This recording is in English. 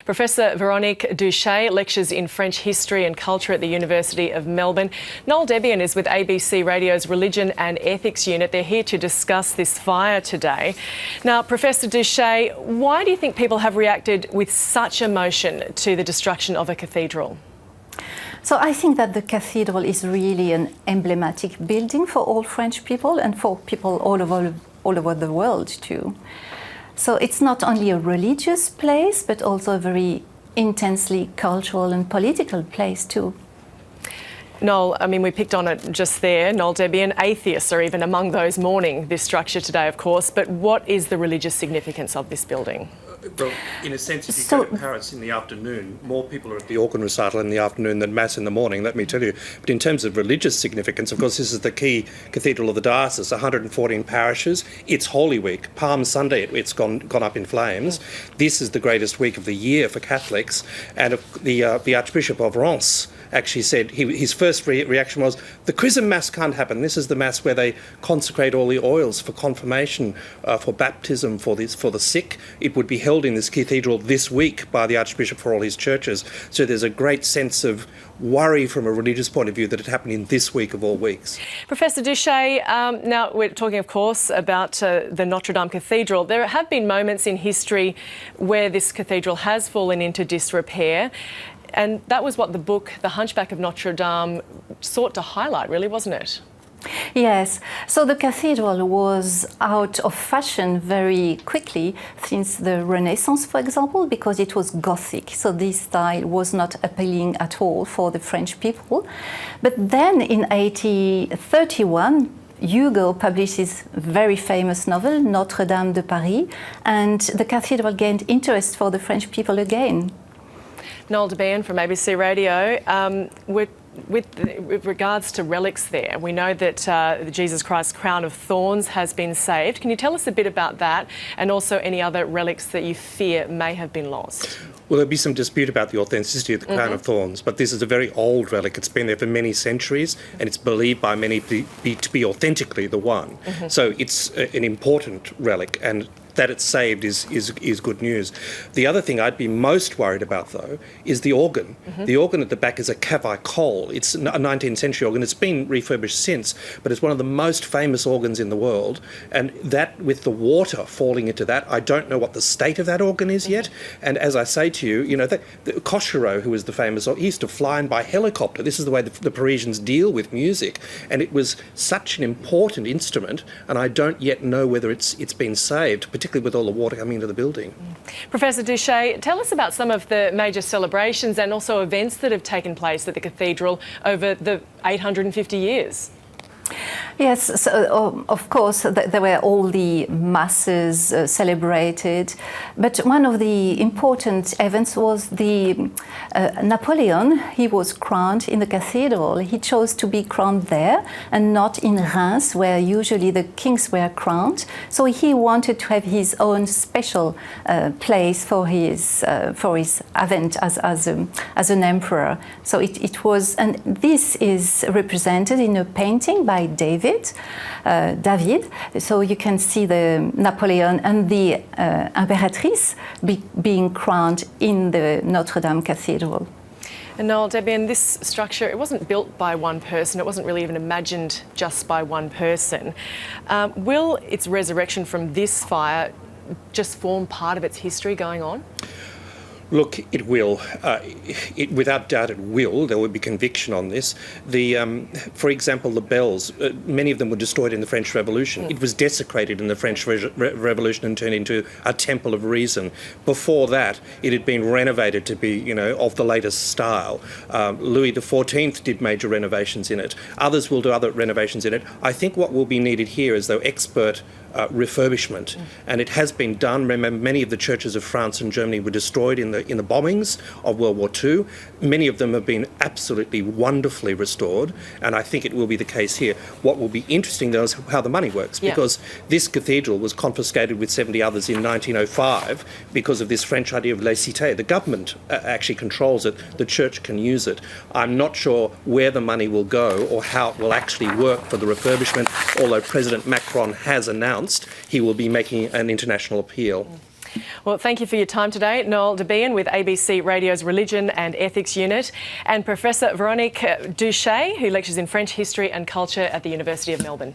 Professor Véronique Duché lectures in French history and culture at the University of Melbourne. Noel Debian is with ABC Radio's Religion and Ethics Unit. They're here to discuss this fire today. Now, Professor Duché, why do you think people have reacted with such emotion to the destruction of a cathedral? So I think that the cathedral is really an emblematic building for all French people and for people all over the world too. So it's not only a religious place, but also a very intensely cultural and political place too. Noel, I mean, we picked on it just there. Noel Debian, atheists are even among those mourning this structure today, of course. But what is the religious significance of this building? Well, in a sense, if you go to Paris in the afternoon, more people are at the organ recital in the afternoon than Mass in the morning, let me tell you. But in terms of religious significance, of course, this is the key cathedral of the diocese, 114 parishes. It's Holy Week. Palm Sunday, it's gone up in flames. This is the greatest week of the year for Catholics. And the Archbishop of Reims actually said his first reaction was, the Chrism Mass can't happen. This is the Mass where they consecrate all the oils for confirmation, for baptism, for the sick. It would be held in this cathedral this week by the Archbishop for all his churches. So there's a great sense of worry from a religious point of view that it happened in this week of all weeks. Professor Duché, now we're talking, of course, about the Notre Dame Cathedral. There have been moments in history where this cathedral has fallen into disrepair. And that was what the book, The Hunchback of Notre Dame, sought to highlight, really, wasn't it? Yes, so the cathedral was out of fashion very quickly since the Renaissance, for example, because it was Gothic. So this style was not appealing at all for the French people. But then in 1831, Hugo published his very famous novel, Notre Dame de Paris, and the cathedral gained interest for the French people again. Noel Debian from ABC Radio. With regards to relics there, we know that the Jesus Christ crown of thorns has been saved. Can you tell us a bit about that and also any other relics that you fear may have been lost? Well, there'll be some dispute about the authenticity of the crown of thorns, but this is a very old relic. It's been there for many centuries, and it's believed by many to be authentically the one. So it's an important relic, and that it's saved is good news. The other thing I'd be most worried about, though, is the organ. The organ at the back is a cavicole. It's a 19th century organ. It's been refurbished since, but it's one of the most famous organs in the world. And that, with the water falling into that, I don't know what the state of that organ is yet. And as I say to you, the Cochereau, who was the famous, he used to fly in by helicopter. This is the way the Parisians deal with music. And it was such an important instrument, and I don't yet know whether it's been saved, particularly with all the water coming into the building. Professor Duché, tell us about some of the major celebrations and also events that have taken place at the cathedral over the 850 years. Yes, so of course there were all the masses celebrated, but one of the important events was the Napoleon. He was crowned in the cathedral. He chose to be crowned there and not in Reims, where usually the kings were crowned. So he wanted to have his own special place for his event as an emperor. So it was, and this is represented in a painting by David. So you can see the Napoleon and the Impératrice being crowned in the Notre Dame Cathedral. And Noel Debian, this structure, it wasn't built by one person. It wasn't really even imagined just by one person. Will its resurrection from this fire just form part of its history going on? Look, it will. Without doubt, it will. There will be conviction on this. For example, the bells, many of them were destroyed in the French Revolution. It was desecrated in the French Revolution and turned into a temple of reason. Before that, it had been renovated to be, of the latest style. Louis XIV did major renovations in it. Others will do other renovations in it. I think what will be needed here is, though, expert refurbishment, and it has been done. Remember, many of the churches of France and Germany were destroyed in the bombings of World War II. Many of them have been absolutely wonderfully restored, and I think it will be the case here. What will be interesting, though, is how the money works, because this cathedral was confiscated with 70 others in 1905 because of this French idea of laïcité. The government actually controls it. The church can use it. I'm not sure where the money will go or how it will actually work for the refurbishment, although President Macron has announced he will be making an international appeal. Well, thank you for your time today, Noel Debian with ABC Radio's Religion and Ethics Unit, and Professor Veronique Duché, who lectures in French history and culture at the University of Melbourne.